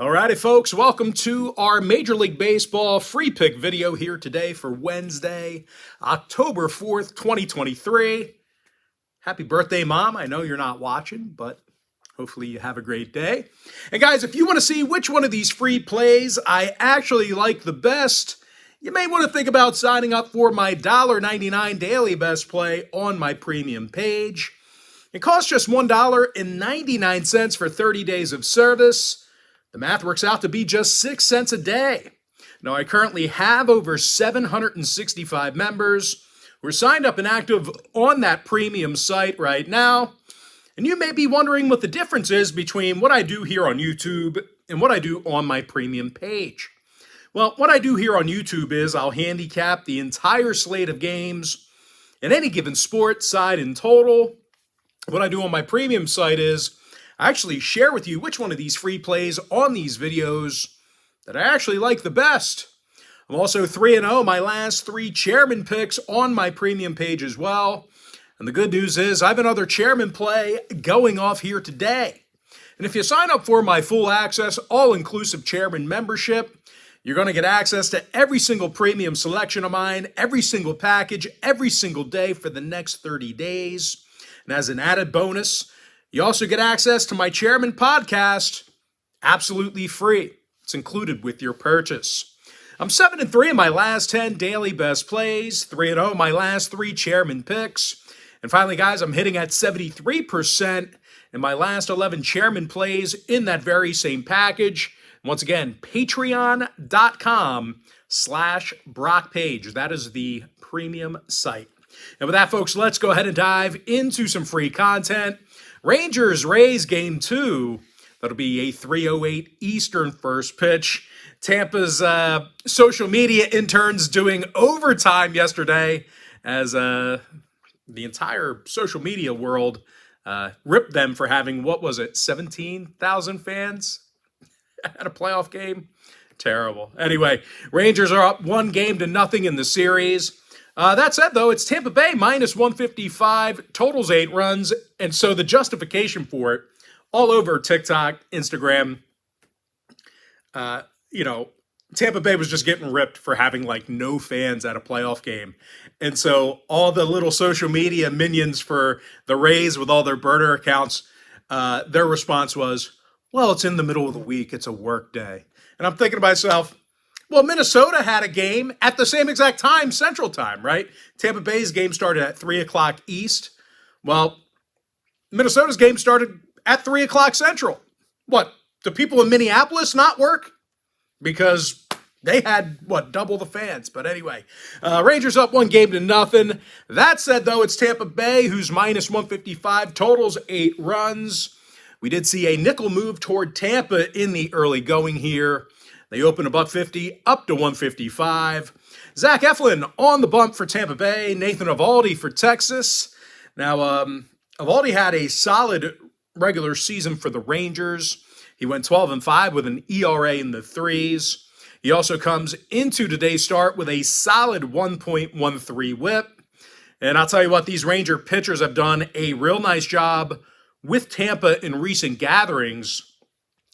Alrighty, folks, welcome to our Major League Baseball free pick video here today for Wednesday, October 4th, 2023. Happy birthday, Mom. I know you're not watching, but hopefully you have a great day. And guys, if you want to see which one of these free plays I actually like the best, you may want to think about signing up for my $1.99 daily best play on my premium page. It costs just $1.99 for 30 days of service. The math works out to be just 6 cents a day. Now, I currently have over 765 members who are signed up and active on that premium site right now. And you may be wondering what the difference is between what I do here on YouTube and what I do on my premium page. Well, what I do here on YouTube is I'll handicap the entire slate of games in any given sport, side and total. What I do on my premium site is I actually share with you which one of these free plays on these videos that I actually like the best. I'm also 3-0 my last 3 chairman picks on my premium page as well. And the good news is I have another chairman play going off here today. And if you sign up for my full access, all-inclusive chairman membership, you're going to get access to every single premium selection of mine, every single package, every single day for the next 30 days. And as an added bonus, you also get access to my Chairman podcast, absolutely free. It's included with your purchase. I'm 7-3 in my last 10 daily best plays, 3-0 in my last 3 Chairman picks. And finally, guys, I'm hitting at 73% in my last 11 Chairman plays in that very same package. And once again, patreon.com/BrockPage. That is the premium site. And with that, folks, let's go ahead and dive into some free content. Rangers-Rays Game 2. That'll be a 3:08 Eastern first pitch. Tampa's social media interns doing overtime yesterday as the entire social media world ripped them for having, 17,000 fans at a playoff game? Terrible. Anyway, Rangers are up 1-0 in the series. That said, though, it's Tampa Bay minus 155, totals 8 runs, and so the justification for it, all over TikTok, Instagram, Tampa Bay was just getting ripped for having, no fans at a playoff game. And so all the little social media minions for the Rays with all their burner accounts, their response was, well, it's in the middle of the week, it's a work day. And I'm thinking to myself, well, Minnesota had a game at the same exact time, Central Time, right? Tampa Bay's game started at 3 o'clock East. Well, Minnesota's game started at 3 o'clock Central. What, do people in Minneapolis not work? Because they had, double the fans. But anyway, Rangers up 1-0. That said, though, it's Tampa Bay who's minus 155, totals 8 runs. We did see a nickel move toward Tampa in the early going here. They open $1.50 up to 155. Zach Eflin on the bump for Tampa Bay. Nathan Eovaldi for Texas. Now, Eovaldi had a solid regular season for the Rangers. He went 12-5 with an ERA in the 3s. He also comes into today's start with a solid 1.13 whip. And I'll tell you what, these Ranger pitchers have done a real nice job with Tampa in recent gatherings.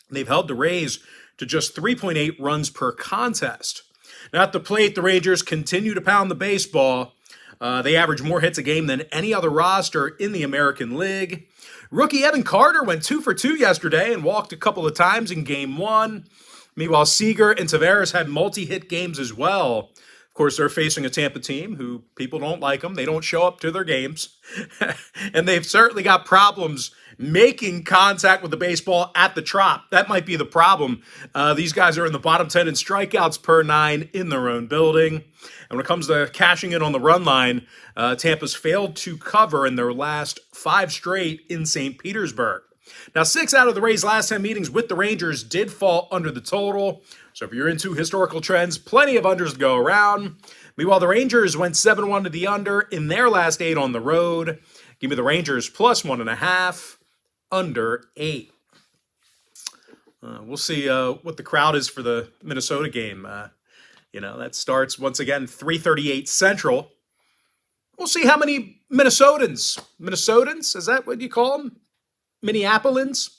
They've held the Rays to just 3.8 runs per contest. Now at the plate, the Rangers continue to pound the baseball. They average more hits a game than any other roster in the American League. Rookie Evan Carter went 2 for 2 yesterday and walked a couple of times in Game 1. Meanwhile, Seager and Tavares had multi-hit games as well. Of course, they're facing a Tampa team who people don't like them. They don't show up to their games. And they've certainly got problems making contact with the baseball at the Trop. That might be the problem. These guys are in the bottom 10 in strikeouts per 9 in their own building. And when it comes to cashing in on the run line, Tampa's failed to cover in their last 5 straight in St. Petersburg. Now, 6 out of the Rays' last 10 meetings with the Rangers did fall under the total. So if you're into historical trends, plenty of unders to go around. Meanwhile, the Rangers went 7-1 to the under in their last 8 on the road. Give me the Rangers plus 1.5, under 8. We'll see what the crowd is for the Minnesota game. That starts, once again, 3:38 Central. We'll see how many Minnesotans, is that what you call them? Minneapolians?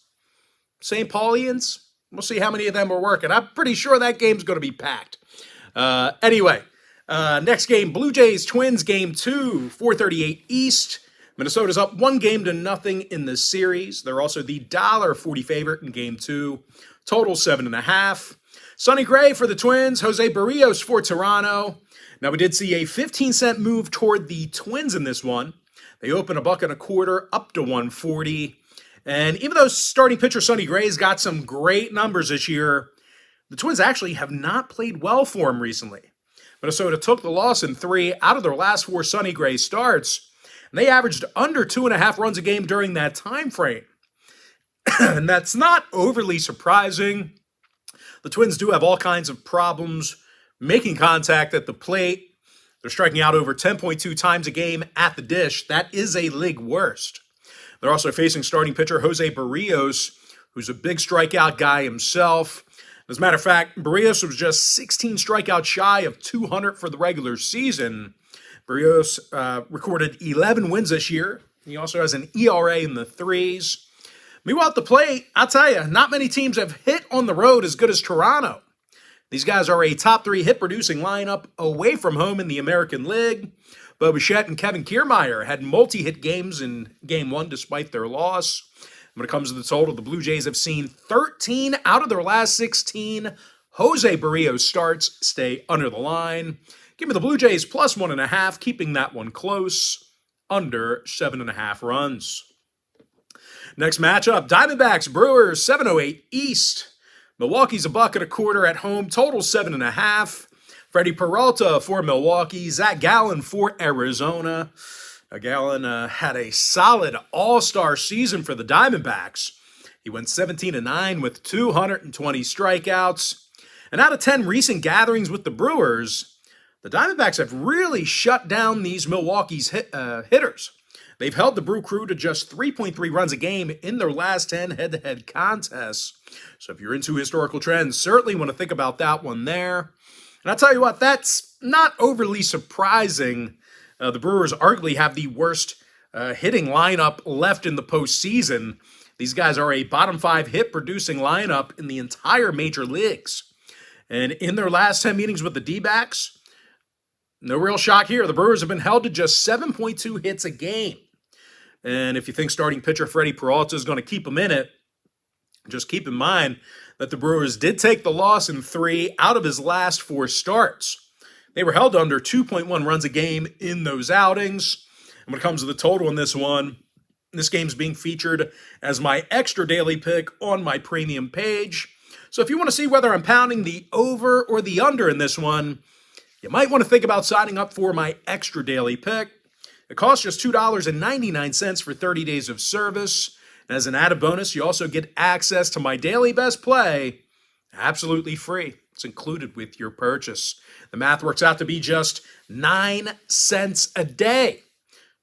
St. Paulians? We'll see how many of them are working. I'm pretty sure that game's going to be packed. Anyway, next game, Blue Jays Twins game 2, 438 East. Minnesota's up 1-0 in the series. They're also the $1.40 favorite in game 2. Total 7.5. Sonny Gray for the Twins. Jose Barrios for Toronto. Now, we did see a 15-cent move toward the Twins in this one. They open $1.25 up to 140. And even though starting pitcher Sonny Gray's got some great numbers this year, the Twins actually have not played well for him recently. Minnesota took the loss in 3 out of their last 4 Sonny Gray starts, and they averaged under 2.5 runs a game during that time frame. And that's not overly surprising. The Twins do have all kinds of problems making contact at the plate. They're striking out over 10.2 times a game at the dish. That is a league worst. They're also facing starting pitcher Jose Barrios, who's a big strikeout guy himself. As a matter of fact, Barrios was just 16 strikeouts shy of 200 for the regular season. Barrios recorded 11 wins this year. He also has an ERA in the 3s. Meanwhile, at the plate, I'll tell you, not many teams have hit on the road as good as Toronto. These guys are a top 3 hit-producing lineup away from home in the American League. Bo Bichette and Kevin Kiermaier had multi-hit games in Game 1 despite their loss. When it comes to the total, the Blue Jays have seen 13 out of their last 16 Jose Barrios starts stay under the line. Give me the Blue Jays plus 1.5, keeping that one close, under 7.5 runs. Next matchup, Diamondbacks Brewers, 708 East. Milwaukee's $1.25 at home, total 7.5. Freddie Peralta for Milwaukee, Zach Gallen for Arizona. Gallen had a solid all-star season for the Diamondbacks. He went 17-9 with 220 strikeouts. And out of 10 recent gatherings with the Brewers, the Diamondbacks have really shut down these Milwaukee's hitters. They've held the Brew Crew to just 3.3 runs a game in their last 10 head-to-head contests. So if you're into historical trends, certainly want to think about that one there. And I'll tell you what, that's not overly surprising. The Brewers arguably have the worst hitting lineup left in the postseason. These guys are a bottom 5 hit-producing lineup in the entire major leagues. And in their last 10 meetings with the D-backs, no real shock here. The Brewers have been held to just 7.2 hits a game. And if you think starting pitcher Freddie Peralta is going to keep them in it, just keep in mind that the Brewers did take the loss in 3 out of his last 4 starts. They were held under 2.1 runs a game in those outings. And when it comes to the total in this one, this game's being featured as my extra daily pick on my premium page. So if you want to see whether I'm pounding the over or the under in this one, you might want to think about signing up for my extra daily pick. It costs just $2.99 for 30 days of service. And as an added bonus, you also get access to my daily best play absolutely free. It's included with your purchase. The math works out to be just 9 cents a day.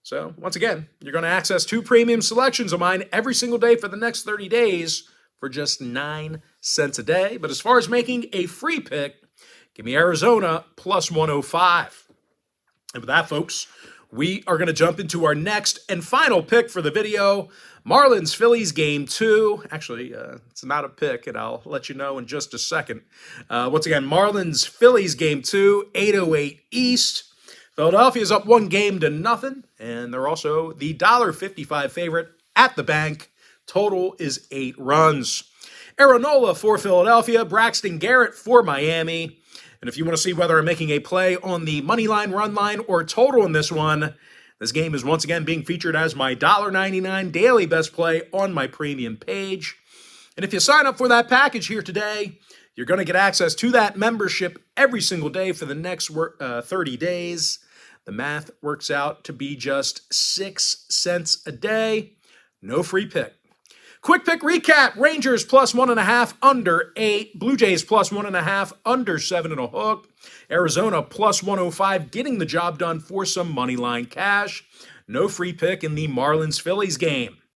So once again, you're going to access 2 premium selections of mine every single day for the next 30 days for just 9 cents a day. But as far as making a free pick, give me Arizona plus 105. And with that, folks, we are going to jump into our next and final pick for the video. Marlins Phillies game 2. Actually, it's not a pick, and I'll let you know in just a second. Once again, Marlins Phillies game 2, 808 East. Philadelphia's up 1-0, and they're also the $1.55 favorite at the bank. Total is 8 runs. Aaron Nola for Philadelphia, Braxton Garrett for Miami. And if you want to see whether I'm making a play on the money line, run line, or total in this one, this game is once again being featured as my $1.99 daily best play on my premium page. And if you sign up for that package here today, you're going to get access to that membership every single day for the next 30 days. The math works out to be just 6 cents a day. No free pick. Quick pick recap. Rangers plus 1.5 under 8. Blue Jays plus 1.5 under 7.5. Arizona plus 105 getting the job done for some money line cash. No free pick in the Marlins Phillies game.